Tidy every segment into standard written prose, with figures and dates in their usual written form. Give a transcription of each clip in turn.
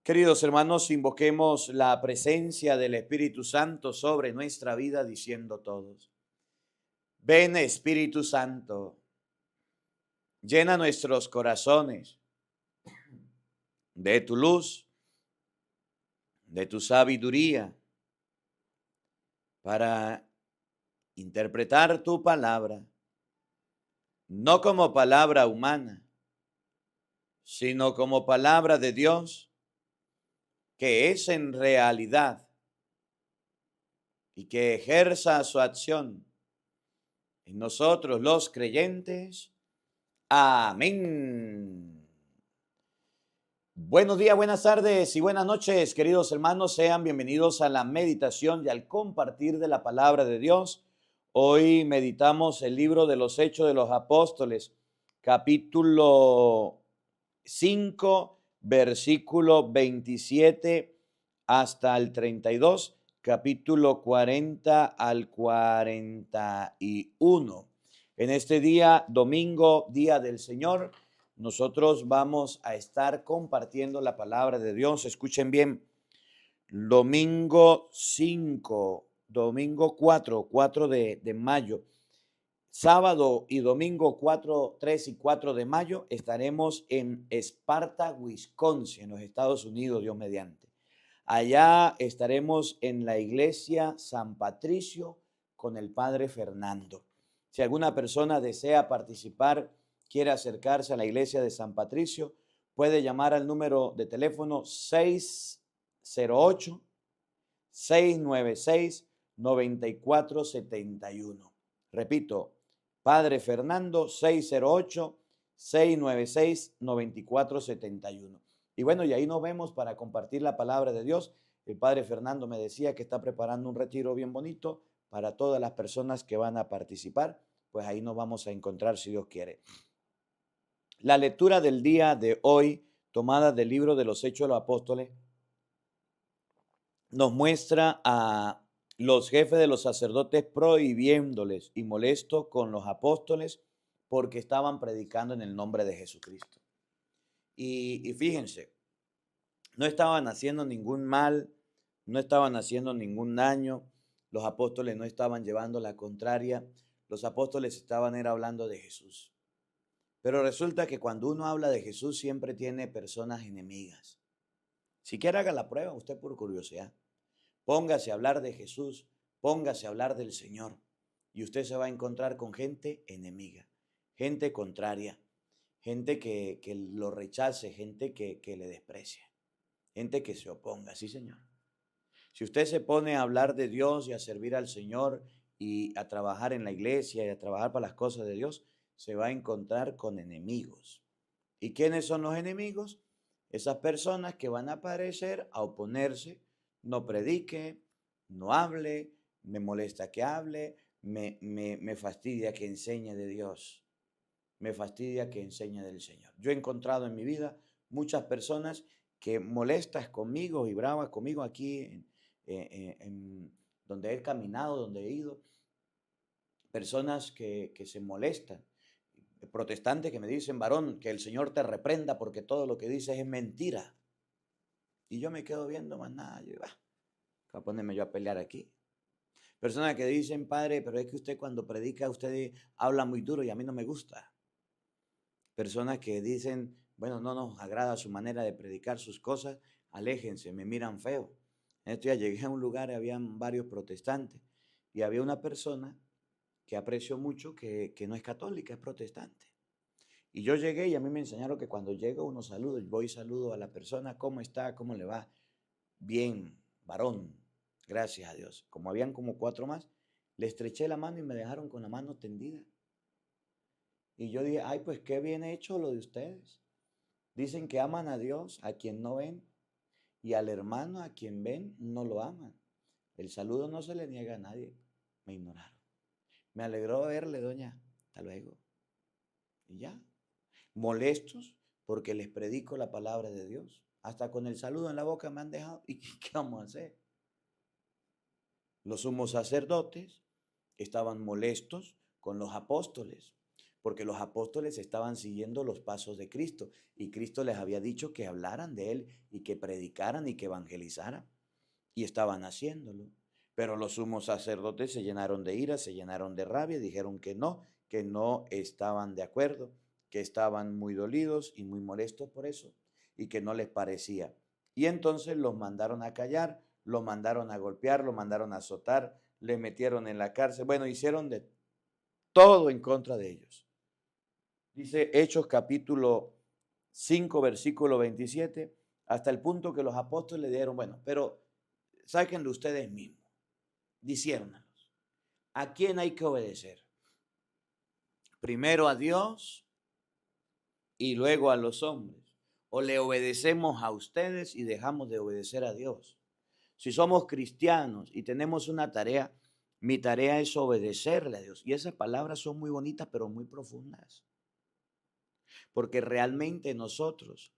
Queridos hermanos, invoquemos la presencia del Espíritu Santo sobre nuestra vida diciendo todos: ven Espíritu Santo, llena nuestros corazones de tu luz, de tu sabiduría, para interpretar tu palabra, no como palabra humana, sino como palabra de Dios, que es en realidad y que ejerza su acción en nosotros los creyentes. Amén. Buenos días, buenas tardes y buenas noches, queridos hermanos. Sean bienvenidos a la meditación y al compartir de la palabra de Dios. Hoy meditamos el libro de los Hechos de los Apóstoles, capítulo 5, versículo 27 hasta el 32, capítulo 40 al 41. En este día, domingo, día del Señor, nosotros vamos a estar compartiendo la palabra de Dios. Escuchen bien, domingo 5, domingo 4 de mayo, sábado y domingo 4, 3 y 4 de mayo estaremos en Esparta, Wisconsin, en los Estados Unidos, Dios mediante. Allá estaremos en la iglesia San Patricio con el padre Fernando. Si alguna persona desea participar, quiere acercarse a la iglesia de San Patricio, puede llamar al número de teléfono 608-696-9471. Repito, Padre Fernando, 608-696-9471. Y bueno, y ahí nos vemos para compartir la palabra de Dios. El Padre Fernando me decía que está preparando un retiro bien bonito para todas las personas que van a participar. Pues ahí nos vamos a encontrar si Dios quiere. La lectura del día de hoy, tomada del libro de los Hechos de los Apóstoles, nos muestra a los jefes de los sacerdotes prohibiéndoles y molestos con los apóstoles porque estaban predicando en el nombre de Jesucristo. Y fíjense, no estaban haciendo ningún mal, no estaban haciendo ningún daño, los apóstoles no estaban llevando la contraria, los apóstoles estaban hablando de Jesús. Pero resulta que cuando uno habla de Jesús siempre tiene personas enemigas. Si quiere haga la prueba, usted por curiosidad. Póngase a hablar de Jesús, póngase a hablar del Señor y usted se va a encontrar con gente enemiga, gente contraria, gente que lo rechace, gente que le desprecie, gente que se oponga, sí Señor. Si usted se pone a hablar de Dios y a servir al Señor y a trabajar en la iglesia y a trabajar para las cosas de Dios, se va a encontrar con enemigos. ¿Y quiénes son los enemigos? Esas personas que van a aparecer a oponerse. No predique, no hable, me molesta que hable, me fastidia que enseñe de Dios, me fastidia que enseñe del Señor. Yo he encontrado en mi vida muchas personas que molestas conmigo y bravas conmigo aquí en donde he caminado, donde he ido, personas que se molestan, protestantes que me dicen: varón, que el Señor te reprenda porque todo lo que dices es mentira. Y yo me quedo viendo más nada, yo voy a ponerme yo a pelear aquí. Personas que dicen: padre, pero es que usted cuando predica, usted habla muy duro y a mí no me gusta. Personas que dicen: bueno, no nos agrada su manera de predicar sus cosas, aléjense, me miran feo. En esto ya llegué a un lugar y habían varios protestantes y había una persona que aprecio mucho que no es católica, es protestante. Y yo llegué y a mí me enseñaron que cuando llego uno saluda, voy y saludo a la persona: ¿cómo está? ¿Cómo le va? Bien, varón, gracias a Dios. Como habían como 4 más, le estreché la mano y me dejaron con la mano tendida. Y yo dije: ay, pues qué bien hecho lo de ustedes. Dicen que aman a Dios, a quien no ven, y al hermano a quien ven, no lo aman. El saludo no se le niega a nadie. Me ignoraron. Me alegró verle, doña. Hasta luego. Y ya. Molestos porque les predico la palabra de Dios. Hasta con el saludo en la boca me han dejado. ¿Y qué vamos a hacer? Los sumos sacerdotes estaban molestos con los apóstoles porque los apóstoles estaban siguiendo los pasos de Cristo y Cristo les había dicho que hablaran de Él y que predicaran y que evangelizaran y estaban haciéndolo. Pero los sumos sacerdotes se llenaron de ira, se llenaron de rabia, dijeron que no estaban de acuerdo, que estaban muy dolidos y muy molestos por eso y que no les parecía. Y entonces los mandaron a callar, los mandaron a golpear, los mandaron a azotar, les metieron en la cárcel. Bueno, hicieron de todo en contra de ellos. Dice Hechos capítulo 5, versículo 27, hasta el punto que los apóstoles le dieron, bueno, pero sáquenlo ustedes mismos, diciéndonos, ¿a quién hay que obedecer? Primero a Dios y luego a los hombres. O le obedecemos a ustedes y dejamos de obedecer a Dios. Si somos cristianos y tenemos una tarea, mi tarea es obedecerle a Dios. Y esas palabras son muy bonitas, pero muy profundas. Porque realmente nosotros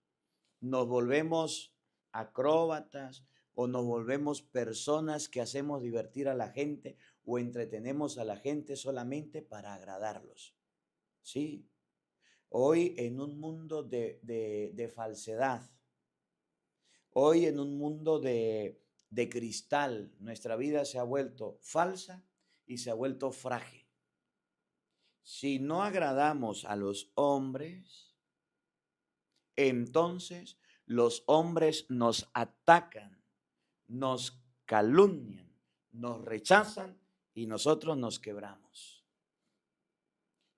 nos volvemos acróbatas o nos volvemos personas que hacemos divertir a la gente o entretenemos a la gente solamente para agradarlos. Sí, hoy en un mundo de falsedad, hoy en un mundo de cristal, nuestra vida se ha vuelto falsa y se ha vuelto frágil. Si no agradamos a los hombres, entonces los hombres nos atacan, nos calumnian, nos rechazan y nosotros nos quebramos.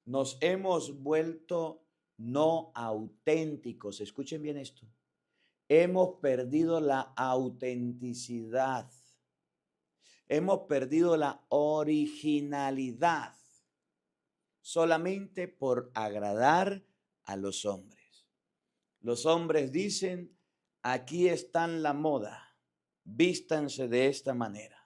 Nos hemos vuelto no auténticos. Escuchen bien esto. Hemos perdido la autenticidad. Hemos perdido la originalidad solamente por agradar a los hombres. Los hombres dicen, aquí está la moda, vístanse de esta manera.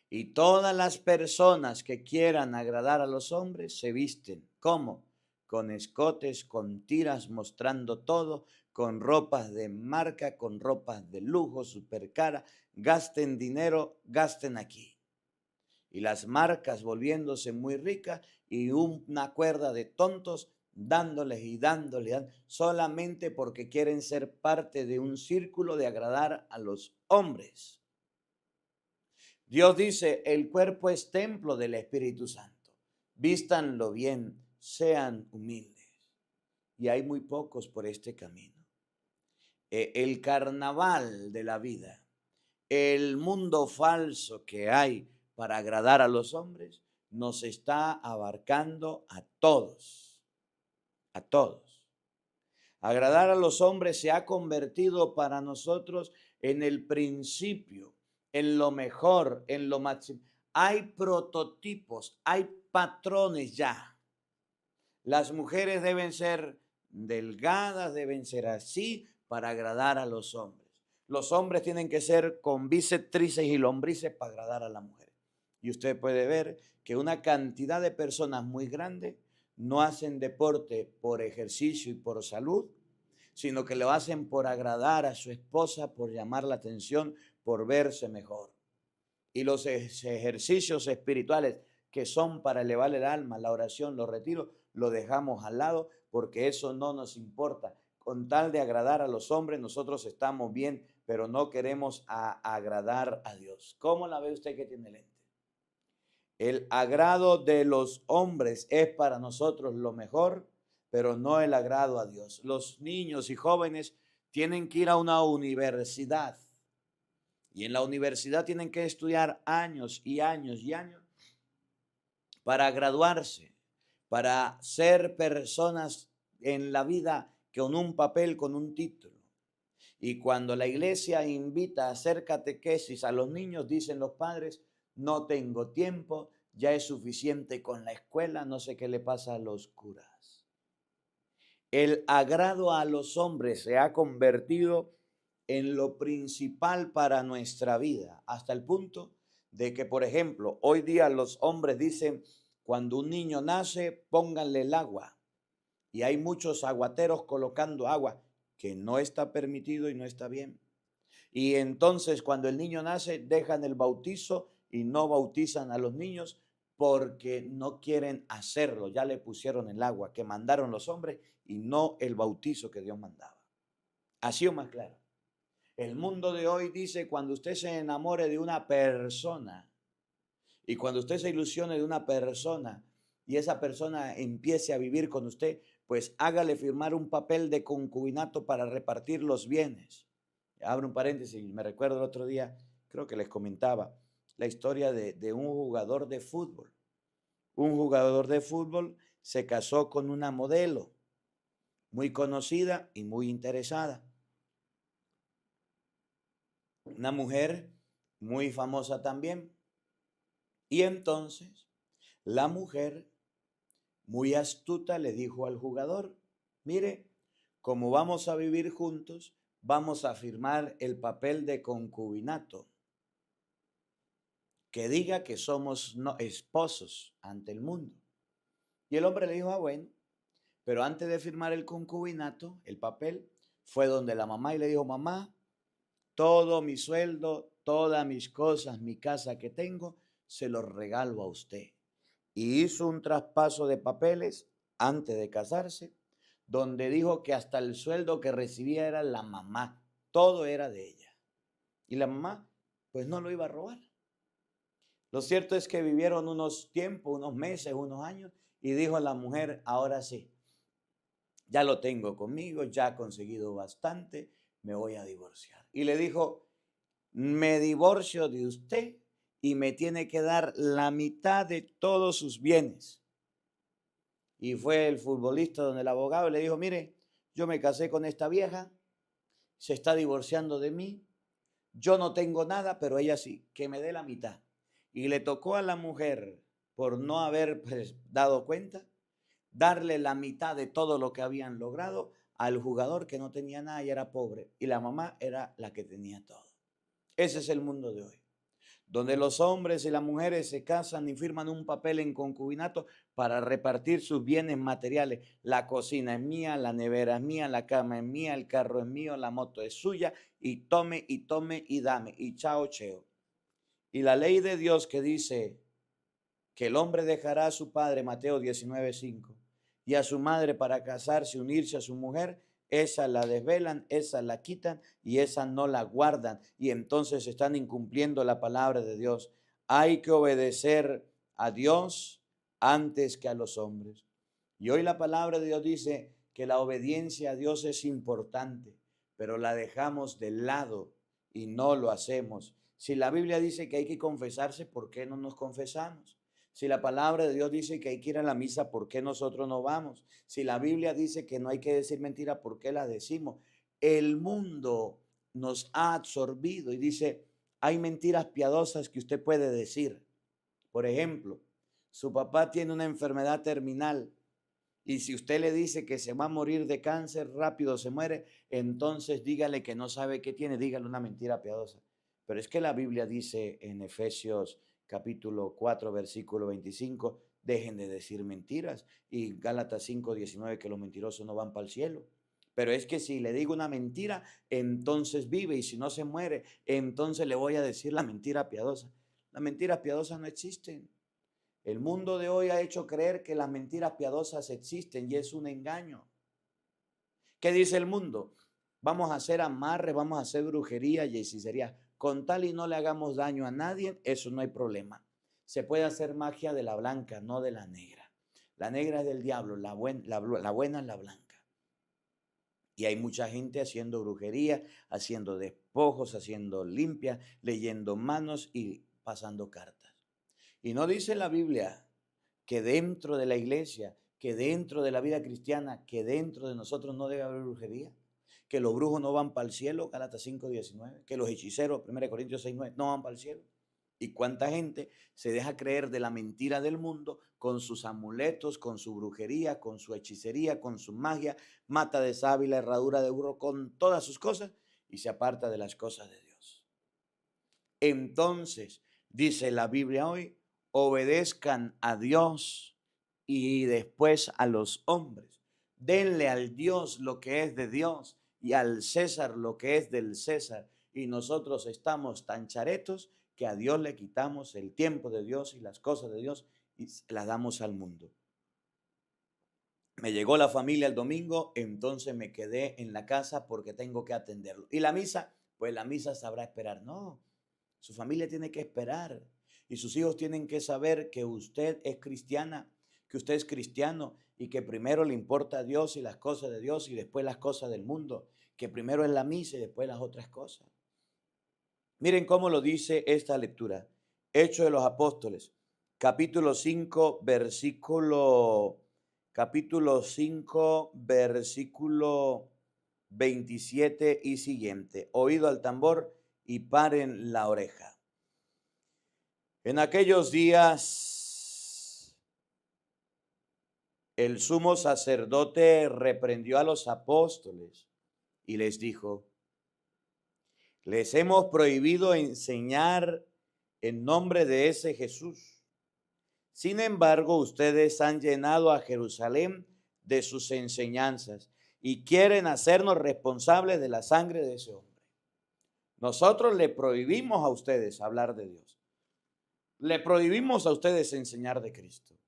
Y todas las personas que quieran agradar a los hombres se visten. ¿Cómo? Con escotes, con tiras mostrando todo, con ropas de marca, con ropas de lujo, súper cara. Gasten dinero, gasten aquí. Y las marcas volviéndose muy ricas y una cuerda de tontos dándoles y dándoles, solamente porque quieren ser parte de un círculo de agradar a los hombres. Dios dice, el cuerpo es templo del Espíritu Santo. Vístanlo bien, sean humildes. Y hay muy pocos por este camino. El carnaval de la vida, el mundo falso que hay para agradar a los hombres, nos está abarcando a todos, a todos. Agradar a los hombres se ha convertido para nosotros en el principio, en lo mejor, en lo máximo. Hay prototipos, hay patrones ya. Las mujeres deben ser delgadas, deben ser así para agradar a los hombres. Los hombres tienen que ser con bíceps, tríceps y lombrices para agradar a la mujer. Y usted puede ver que una cantidad de personas muy grande no hacen deporte por ejercicio y por salud, sino que lo hacen por agradar a su esposa, por llamar la atención, por verse mejor. Y los ejercicios espirituales que son para elevar el alma, la oración, los retiros, lo dejamos al lado porque eso no nos importa. Con tal de agradar a los hombres, nosotros estamos bien, pero no queremos agradar a Dios. ¿Cómo la ve usted que tiene lente? El agrado de los hombres es para nosotros lo mejor, pero no el agrado a Dios. Los niños y jóvenes tienen que ir a una universidad y en la universidad tienen que estudiar años y años y años para graduarse, para ser personas en la vida con un papel, con un título. Y cuando la iglesia invita a hacer catequesis a los niños, dicen los padres, no tengo tiempo, ya es suficiente con la escuela, no sé qué le pasa a los curas. El agrado a los hombres se ha convertido en lo principal para nuestra vida, hasta el punto de que, por ejemplo, hoy día los hombres dicen, cuando un niño nace, pónganle el agua. Y hay muchos aguateros colocando agua, que no está permitido y no está bien. Y entonces cuando el niño nace, dejan el bautizo y no bautizan a los niños porque no quieren hacerlo. Ya le pusieron el agua que mandaron los hombres y no el bautizo que Dios mandaba. Así o más claro. El mundo de hoy dice, cuando usted se enamore de una persona y cuando usted se ilusione de una persona y esa persona empiece a vivir con usted, pues hágale firmar un papel de concubinato para repartir los bienes. Abro un paréntesis, me recuerdo el otro día, creo que les comentaba la historia de un jugador de fútbol. Un jugador de fútbol se casó con una modelo muy conocida y muy interesada. Una mujer muy famosa también. Y entonces la mujer, muy astuta, le dijo al jugador, mire, como vamos a vivir juntos, vamos a firmar el papel de concubinato, que diga que somos esposos ante el mundo. Y el hombre le dijo, bueno, pero antes de firmar el concubinato, el papel, fue donde la mamá y le dijo, mamá, todo mi sueldo, todas mis cosas, mi casa que tengo, se los regalo a usted. Y hizo un traspaso de papeles antes de casarse, donde dijo que hasta el sueldo que recibía era la mamá, todo era de ella. Y la mamá, pues no lo iba a robar. Lo cierto es que vivieron unos tiempos, unos meses, unos años, y dijo la mujer, ahora sí, ya lo tengo conmigo, ya he conseguido bastante, me voy a divorciar. Y le dijo, me divorcio de usted y me tiene que dar la mitad de todos sus bienes. Y fue el futbolista donde el abogado le dijo, mire, yo me casé con esta vieja, se está divorciando de mí, yo no tengo nada, pero ella sí, que me dé la mitad. Y le tocó a la mujer, por no haber dado cuenta, darle la mitad de todo lo que habían logrado al jugador que no tenía nada y era pobre. Y la mamá era la que tenía todo. Ese es el mundo de hoy, donde los hombres y las mujeres se casan y firman un papel en concubinato para repartir sus bienes materiales. La cocina es mía, la nevera es mía, la cama es mía, el carro es mío, la moto es suya, y tome y tome y dame, y chao, cheo. Y la ley de Dios que dice que el hombre dejará a su padre, Mateo 19:5, y a su madre para casarse, unirse a su mujer, esa la desvelan, esa la quitan y esa no la guardan. Y entonces están incumpliendo la palabra de Dios. Hay que obedecer a Dios antes que a los hombres. Y hoy la palabra de Dios dice que la obediencia a Dios es importante, pero la dejamos de lado y no lo hacemos. Si la Biblia dice que hay que confesarse, ¿por qué no nos confesamos? Si la palabra de Dios dice que hay que ir a la misa, ¿por qué nosotros no vamos? Si la Biblia dice que no hay que decir mentira, ¿por qué la decimos? El mundo nos ha absorbido y dice, hay mentiras piadosas que usted puede decir. Por ejemplo, su papá tiene una enfermedad terminal y si usted le dice que se va a morir de cáncer, rápido se muere, entonces dígale que no sabe qué tiene, dígale una mentira piadosa. Pero es que la Biblia dice en Efesios capítulo 4, versículo 25, dejen de decir mentiras. Y Gálatas 5, 19, que los mentirosos no van para el cielo. Pero es que si le digo una mentira, entonces vive, y si no se muere, entonces le voy a decir la mentira piadosa. Las mentiras piadosas no existen. El mundo de hoy ha hecho creer que las mentiras piadosas existen y es un engaño. ¿Qué dice el mundo? Vamos a hacer amarre, vamos a hacer brujería y hechicería. Con tal y no le hagamos daño a nadie, eso no hay problema. Se puede hacer magia de la blanca, no de la negra. La negra es del diablo, la buena es la blanca. Y hay mucha gente haciendo brujería, haciendo despojos, haciendo limpias, leyendo manos y pasando cartas. Y no dice la Biblia que dentro de la iglesia, que dentro de la vida cristiana, que dentro de nosotros no debe haber brujería, que los brujos no van para el cielo, Gálatas 5:19, que los hechiceros, 1 Corintios 6:9, no van para el cielo. Y cuánta gente se deja creer de la mentira del mundo con sus amuletos, con su brujería, con su hechicería, con su magia, mata de sábila, herradura de burro, con todas sus cosas y se aparta de las cosas de Dios. Entonces, dice la Biblia hoy, obedezcan a Dios y después a los hombres. Denle al Dios lo que es de Dios y al César lo que es del César. Y nosotros estamos tan charetos que a Dios le quitamos el tiempo de Dios y las cosas de Dios y las damos al mundo. Me llegó la familia el domingo, entonces me quedé en la casa porque tengo que atenderlo. ¿Y la misa? Pues la misa sabrá esperar. No, su familia tiene que esperar y sus hijos tienen que saber que usted es cristiana, que usted es cristiano y que primero le importa a Dios y las cosas de Dios y después las cosas del mundo, que primero es la misa y después las otras cosas. Miren cómo lo dice esta lectura. Hechos de los Apóstoles, capítulo 5, versículo 27 y siguiente. Oído al tambor y paren la oreja. En aquellos días, el sumo sacerdote reprendió a los apóstoles y les dijo: les hemos prohibido enseñar en nombre de ese Jesús. Sin embargo, ustedes han llenado a Jerusalén de sus enseñanzas y quieren hacernos responsables de la sangre de ese hombre. Nosotros le prohibimos a ustedes hablar de Dios. Le prohibimos a ustedes enseñar de Cristo.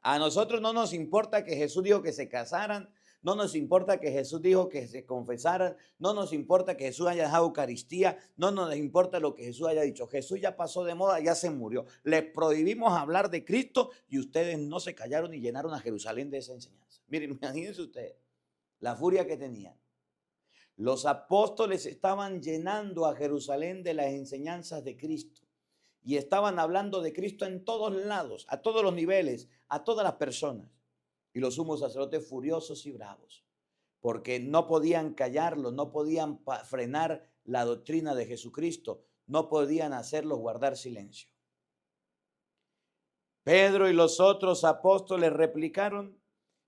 A nosotros no nos importa que Jesús dijo que se casaran, no nos importa que Jesús dijo que se confesaran, no nos importa que Jesús haya dejado Eucaristía, no nos importa lo que Jesús haya dicho. Jesús ya pasó de moda, ya se murió. Les prohibimos hablar de Cristo y ustedes no se callaron y llenaron a Jerusalén de esa enseñanza. Miren, imagínense ustedes la furia que tenían. Los apóstoles estaban llenando a Jerusalén de las enseñanzas de Cristo. Y estaban hablando de Cristo en todos lados, a todos los niveles, a todas las personas. Y los sumos sacerdotes furiosos y bravos, porque no podían callarlo, no podían frenar la doctrina de Jesucristo, no podían hacerlos guardar silencio. Pedro y los otros apóstoles replicaron: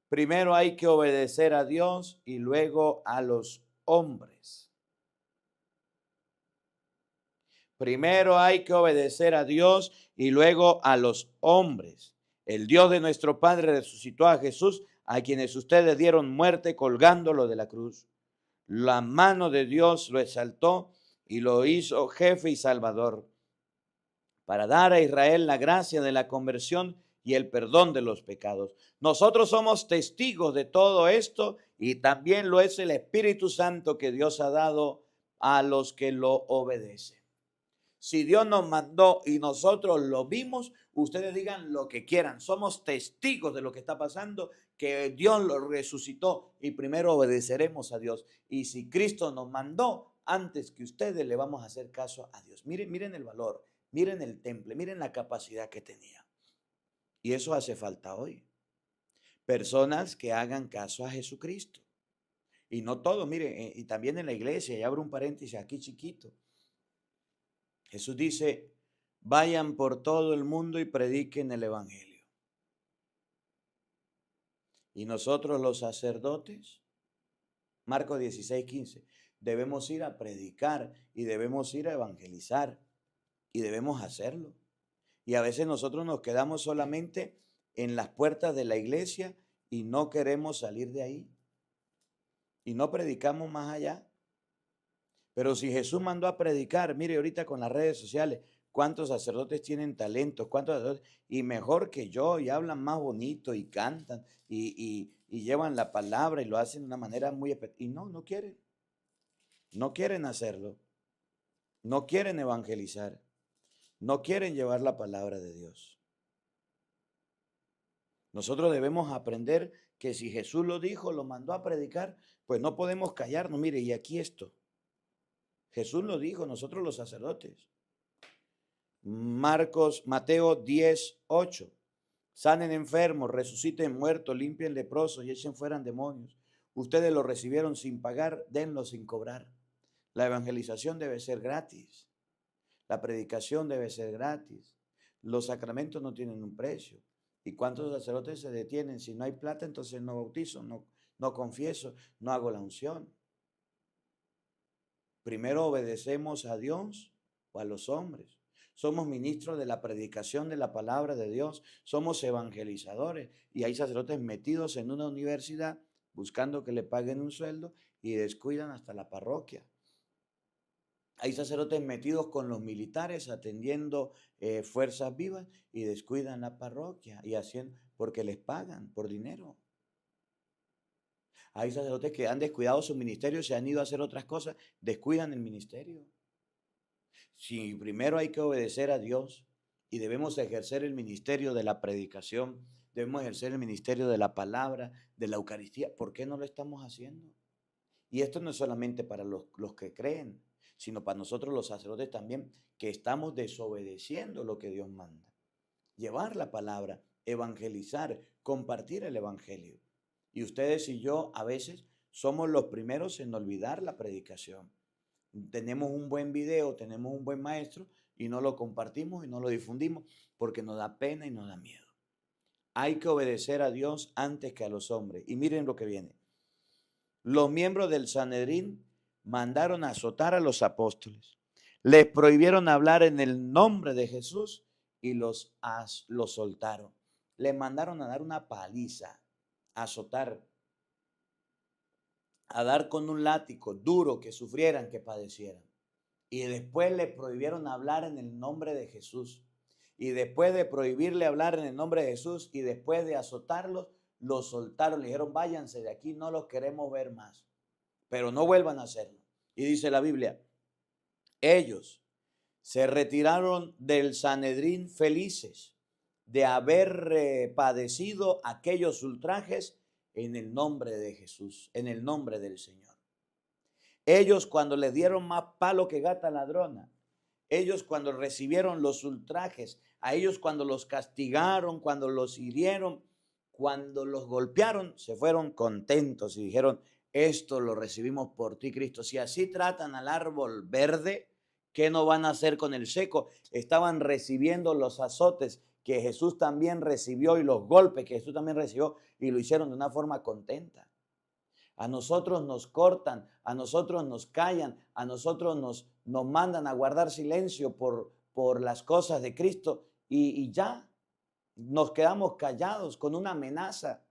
primero hay que obedecer a Dios y luego a los hombres. Primero hay que obedecer a Dios y luego a los hombres. El Dios de nuestro Padre resucitó a Jesús, a quienes ustedes dieron muerte colgándolo de la cruz. La mano de Dios lo exaltó y lo hizo jefe y salvador, para dar a Israel la gracia de la conversión y el perdón de los pecados. Nosotros somos testigos de todo esto y también lo es el Espíritu Santo que Dios ha dado a los que lo obedecen. Si Dios nos mandó y nosotros lo vimos, ustedes digan lo que quieran. Somos testigos de lo que está pasando, que Dios lo resucitó y primero obedeceremos a Dios. Y si Cristo nos mandó, antes que ustedes le vamos a hacer caso a Dios. Miren el valor, miren el temple, miren la capacidad que tenía. Y eso hace falta hoy. Personas que hagan caso a Jesucristo. Y no todo, miren, y también en la iglesia, y abro un paréntesis aquí chiquito. Jesús dice: vayan por todo el mundo y prediquen el evangelio. Y nosotros los sacerdotes, Marcos 16:15, debemos ir a predicar y debemos ir a evangelizar y debemos hacerlo. Y a veces nosotros nos quedamos solamente en las puertas de la iglesia y no queremos salir de ahí. Y no predicamos más allá. Pero si Jesús mandó a predicar, mire ahorita con las redes sociales, cuántos sacerdotes tienen talentos, cuántos sacerdotes, y mejor que yo, y hablan más bonito, y cantan, y llevan la palabra, y lo hacen de una manera muy... Y no quieren. No quieren hacerlo. No quieren evangelizar. No quieren llevar la palabra de Dios. Nosotros debemos aprender que si Jesús lo dijo, lo mandó a predicar, pues no podemos callarnos. Mire, y aquí esto. Jesús lo dijo, nosotros los sacerdotes. Mateo 10:8. Sanen enfermos, resuciten muertos, limpien leprosos y echen fuera demonios. Ustedes lo recibieron sin pagar, denlo sin cobrar. La evangelización debe ser gratis. La predicación debe ser gratis. Los sacramentos no tienen un precio. ¿Y cuántos sacerdotes se detienen? Si no hay plata, entonces no bautizo, no confieso, no hago la unción. Primero obedecemos a Dios o a los hombres. Somos ministros de la predicación de la palabra de Dios. Somos evangelizadores. Y hay sacerdotes metidos en una universidad buscando que le paguen un sueldo y descuidan hasta la parroquia. Hay sacerdotes metidos con los militares atendiendo fuerzas vivas y descuidan la parroquia y haciendo porque les pagan por dinero. Hay sacerdotes que han descuidado su ministerio, se han ido a hacer otras cosas, descuidan el ministerio. Si primero hay que obedecer a Dios y debemos ejercer el ministerio de la predicación, debemos ejercer el ministerio de la palabra, de la Eucaristía, ¿por qué no lo estamos haciendo? Y esto no es solamente para los que creen, sino para nosotros los sacerdotes también, que estamos desobedeciendo lo que Dios manda. Llevar la palabra, evangelizar, compartir el evangelio. Y ustedes y yo a veces somos los primeros en olvidar la predicación. Tenemos un buen video, tenemos un buen maestro y no lo compartimos y no lo difundimos porque nos da pena y nos da miedo. Hay que obedecer a Dios antes que a los hombres. Y miren lo que viene. Los miembros del Sanedrín mandaron a azotar a los apóstoles. Les prohibieron hablar en el nombre de Jesús y los soltaron. Les mandaron a dar una paliza, a azotar, a dar con un látigo duro, que sufrieran, que padecieran. Y después le prohibieron hablar en el nombre de Jesús. Y después de prohibirle hablar en el nombre de Jesús y después de azotarlos, los soltaron. Le dijeron, váyanse de aquí, no los queremos ver más. Pero no vuelvan a hacerlo. Y dice la Biblia, ellos se retiraron del Sanedrín felices de haber padecido aquellos ultrajes en el nombre de Jesús, en el nombre del Señor. Ellos cuando les dieron más palo que gata ladrona, ellos cuando recibieron los ultrajes, a ellos cuando los castigaron, cuando los hirieron, cuando los golpearon, se fueron contentos y dijeron, esto lo recibimos por ti, Cristo. Si así tratan al árbol verde, ¿qué no van a hacer con el seco? Estaban recibiendo los azotes que Jesús también recibió y los golpes que Jesús también recibió y lo hicieron de una forma contenta. A nosotros nos cortan, a nosotros nos callan, a nosotros nos mandan a guardar silencio por las cosas de Cristo y ya nos quedamos callados con una amenaza,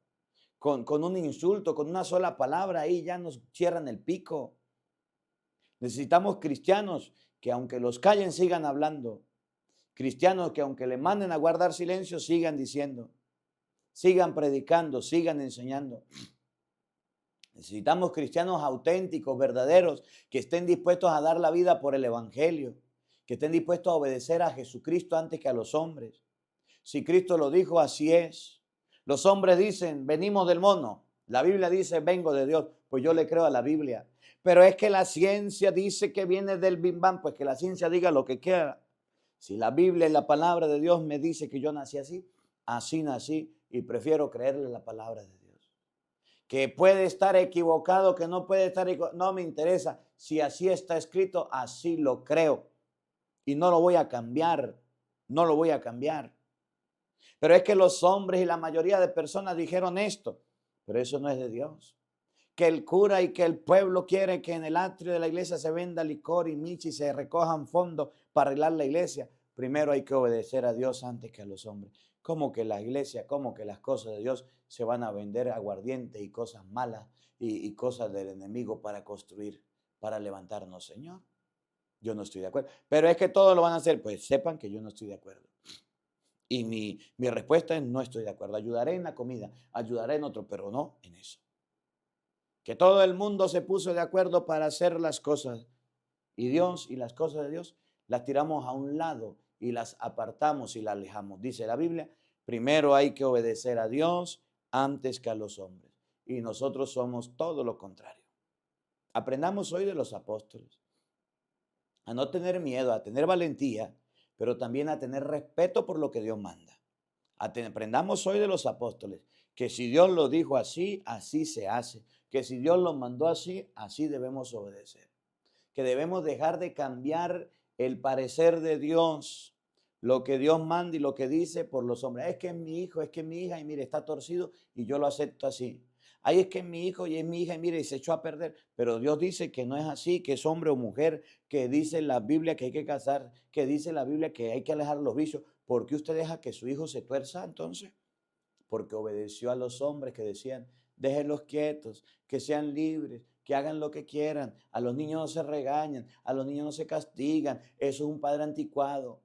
con un insulto, con una sola palabra, ahí ya nos cierran el pico. Necesitamos cristianos que aunque los callen sigan hablando, cristianos que aunque le manden a guardar silencio sigan diciendo, sigan predicando, sigan enseñando. Necesitamos cristianos auténticos, verdaderos, que estén dispuestos a dar la vida por el evangelio, que estén dispuestos a obedecer a Jesucristo antes que a los hombres. Si Cristo lo dijo, así es. Los hombres dicen, venimos del mono. La Biblia dice, vengo de Dios. Pues yo le creo a la Biblia. Pero es que la ciencia dice que viene del Big Bang. Pues que la ciencia diga lo que quiera. Si la Biblia y la palabra de Dios me dice que yo nací así, así nací y prefiero creerle la palabra de Dios. Que puede estar equivocado, que no puede estar equivocado, no me interesa. Si así está escrito, así lo creo. Y no lo voy a cambiar, no lo voy a cambiar. Pero es que los hombres y la mayoría de personas dijeron esto, pero eso no es de Dios. Que el cura y que el pueblo quiere que en el atrio de la iglesia se venda licor y michi y se recojan fondos para arreglar la iglesia. Primero hay que obedecer a Dios antes que a los hombres. ¿Cómo que la iglesia, cómo que las cosas de Dios se van a vender aguardiente y cosas malas y cosas del enemigo para construir, para levantarnos, Señor? Yo no estoy de acuerdo. Pero es que todos lo van a hacer. Pues sepan que yo no estoy de acuerdo. Y mi respuesta es no estoy de acuerdo. Ayudaré en la comida, ayudaré en otro, pero no en eso. Que todo el mundo se puso de acuerdo para hacer las cosas. Y Dios y las cosas de Dios las tiramos a un lado y las apartamos y las alejamos. Dice la Biblia, primero hay que obedecer a Dios antes que a los hombres. Y nosotros somos todo lo contrario. Aprendamos hoy de los apóstoles. A no tener miedo, a tener valentía, pero también a tener respeto por lo que Dios manda. Aprendamos hoy de los apóstoles, que si Dios lo dijo así, así se hace. Que si Dios lo mandó así, así debemos obedecer. Que debemos dejar de cambiar el parecer de Dios, lo que Dios manda y lo que dice por los hombres. Es que es mi hijo, es que es mi hija y mire, está torcido y yo lo acepto así. Ay, es que es mi hijo y es mi hija y mire, y se echó a perder. Pero Dios dice que no es así, que es hombre o mujer, que dice la Biblia que hay que casar, que dice la Biblia que hay que alejar los vicios. ¿Por qué usted deja que su hijo se tuerza entonces? Porque obedeció a los hombres que decían, déjenlos quietos, que sean libres, que hagan lo que quieran. A los niños no se regañan, a los niños no se castigan. Eso es un padre anticuado.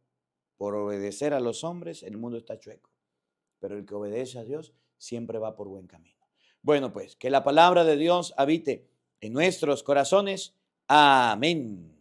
Por obedecer a los hombres, el mundo está chueco. Pero el que obedece a Dios siempre va por buen camino. Bueno, pues que la palabra de Dios habite en nuestros corazones. Amén.